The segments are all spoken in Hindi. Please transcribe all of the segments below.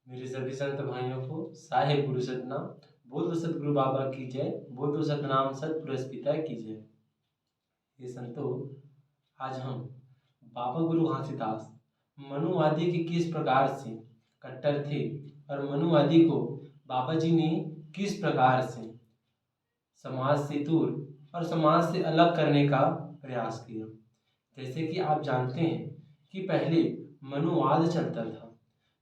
मेरे सभी संत भाइयों को साहेब गुरु सतना। बोल दो सतगुरु बाबा की जय। बोल दो सतनाम सतपुरुष पिता की जय। ये संतों, आज हम बाबा गुरु घासीदास मनुवादी के किस प्रकार से कट्टर थे और मनुवादी को बाबा जी ने किस प्रकार से समाज से दूर और समाज से अलग करने का प्रयास किया। जैसे कि आप जानते हैं कि पहले मनुवाद चलता था,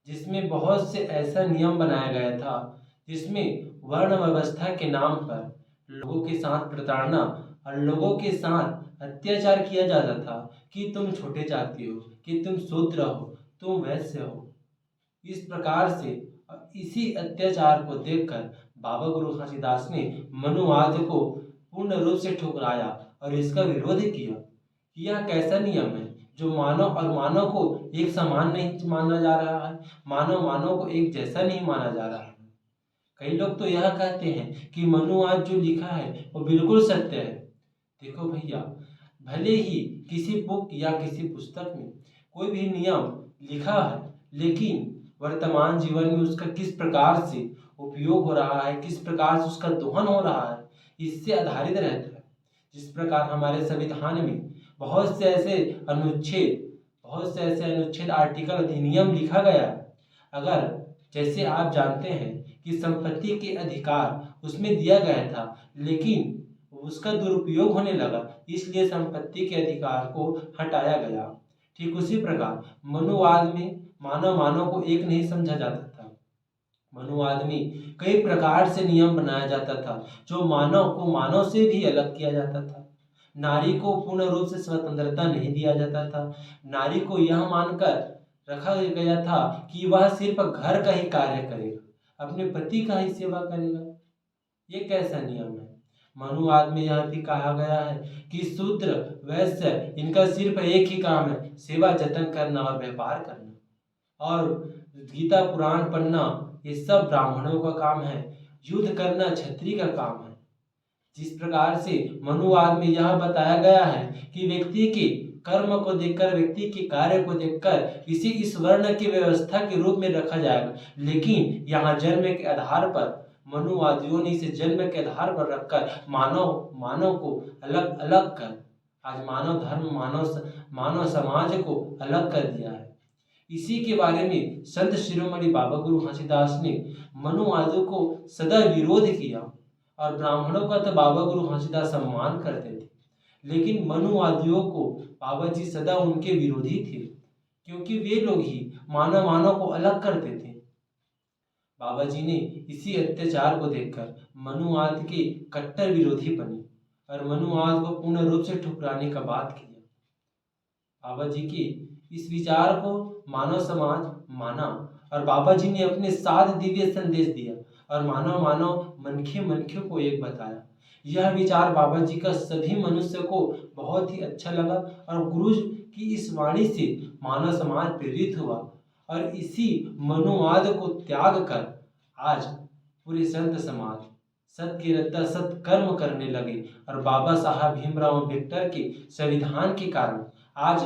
जिसमें बहुत से ऐसा नियम बनाया गया था जिसमें वर्ण व्यवस्था के नाम पर लोगों के साथ प्रताड़ना और लोगों के साथ अत्याचार किया जाता था कि तुम छोटे जाति हो, कि तुम शूद्र हो, तुम वैश्य हो। इस प्रकार से इसी अत्याचार को देखकर बाबा गुरु घासीदास ने मनुवाद को पूर्ण रूप से ठुकराया और इसका विरोध किया कि यह कैसा नियम है जो मानव और मानव को एक समान नहीं माना जा रहा है, मानव को एक जैसा नहीं माना जा रहा है। कई लोग तो यह कहते हैं कि मनुवाद जो लिखा है वो बिल्कुल सत्य है। देखो भैया, भले ही किसी बुक या किसी पुस्तक में कोई भी नियम लिखा है, लेकिन वर्तमान जीवन में उसका किस प्रकार से उपयोग हो रहा है, किस प्रकार से उसका दोहन हो रहा है, इससे आधारित रहता है। जिस प्रकार हमारे संविधान में बहुत से ऐसे अनुच्छेद आर्टिकल अधिनियम लिखा गया है। अगर जैसे आप जानते हैं कि संपत्ति के अधिकार उसमें दिया गया था, लेकिन उसका दुरुपयोग होने लगा, इसलिए संपत्ति के अधिकार को हटाया गया। ठीक उसी प्रकार मनुवाद में मानव को एक नहीं समझा जाता था। मनुवाद में कई प्रकार से नियम बनाया जाता था जो मानव को मानव से भी अलग किया जाता था। नारी को पूर्ण रूप से स्वतंत्रता नहीं दिया जाता था। नारी को यह मानकर रखा गया था कि वह सिर्फ घर का ही कार्य करेगा, अपने पति का ही सेवा करेगा। ये कैसा नियम है? मनुवाद में यह भी कहा गया है कि शूद्र वैश्य इनका सिर्फ एक ही काम है, सेवा जतन करना और व्यापार करना। और गीता पुराण पढ़ना ये सब ब्राह्मणों का काम है, युद्ध करना क्षत्रिय का काम है। जिस प्रकार से मनुवाद में यह बताया गया है कि व्यक्ति के कर्म को देखकर, व्यक्ति के कार्य को देखकर इसे इस वर्ण की व्यवस्था के रूप में रखा जाएगा, लेकिन यहाँ जन्म के आधार पर मनुवादियों ने इसे जन्म के आधार पर रखकर मानव को अलग अलग कर आज मानव धर्म, मानव समाज को अलग कर दिया है। इसी के बारे में संत शिरोमणि बाबा गुरु घासीदास ने मनुवादियों को सदा विरोध किया। और ब्राह्मणों का तो बाबा गुरु घासीदास सम्मान करते थे, लेकिन मनुवादियों को बाबा जी सदा उनके विरोधी थे, क्योंकि वे लोग ही मानव को अलग करते थे। बाबा जी ने इसी अत्याचार को देखकर मनुवाद के कट्टर विरोधी बने और मनुवाद को पूर्ण रूप से ठुकराने का बात किया। बाबा जी के इस विचार को मानव समाज माना और बाबा जी ने अपने 7 दिव्य संदेश दिया और मानव मनखे को एक बताया। यह विचार बाबा जी का सभी मनुष्य को बहुत ही अच्छा लगा और गुरु की इस वाणी से मानव समाज प्रेरित हुआ और इसी मनुवाद को त्याग कर आज पूरे संत समाज सत कर्म करने लगे। और बाबा साहब भीमराव अम्बेडकर के संविधान के कारण आज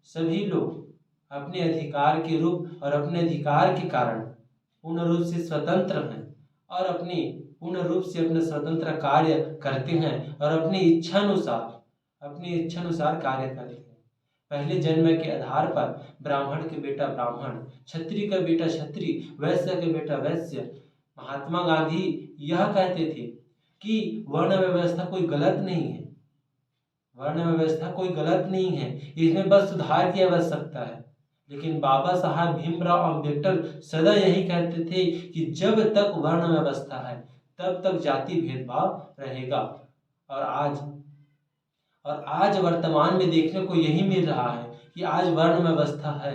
सभी लोग अपने अधिकार के रूप और अपने अधिकार के कारण पूर्ण रूप से स्वतंत्र हैं और अपने पूर्ण रूप से अपना स्वतंत्र कार्य करते हैं और अपनी इच्छानुसार कार्य करते हैं। पहले जन्म के आधार पर ब्राह्मण के बेटा ब्राह्मण, क्षत्रिय का बेटा क्षत्रिय, वैश्य का बेटा वैश्य। महात्मा गांधी यह कहते थे कि वर्ण व्यवस्था कोई गलत नहीं है, वर्ण व्यवस्था कोई गलत नहीं है, इसमें बस सुधार की आवश्यकता है। लेकिन बाबा साहब भीमराव अम्बेडकर सदा यही कहते थे कि जब तक वर्ण व्यवस्था है तब तक जाति भेदभाव रहेगा। और आज वर्तमान में देखने को यही मिल रहा है कि आज वर्ण व्यवस्था है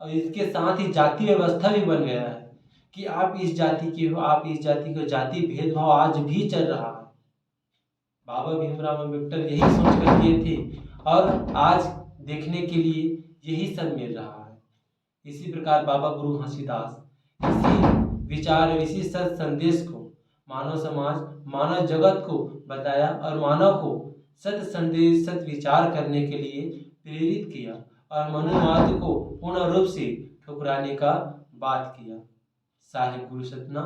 और इसके साथ ही जाति व्यवस्था भी बन गया है कि आप इस जाति के हो, आप इस जाति को, जाति भेदभाव आज भी चल रहा है। बाबा भीमराव अम्बेडकर यही सोच कर किए थे और आज देखने के लिए यही सब मिल रहा है। इसी प्रकार बाबा गुरु घासीदास इसी विचार, इसी सत संदेश को मानव समाज, मानव जगत को बताया और मानव को सत संदेश, सत विचार करने के लिए प्रेरित किया और मनुवाद को पूर्ण रूप से ठुकराने का बात किया। साहिब गुरु सतना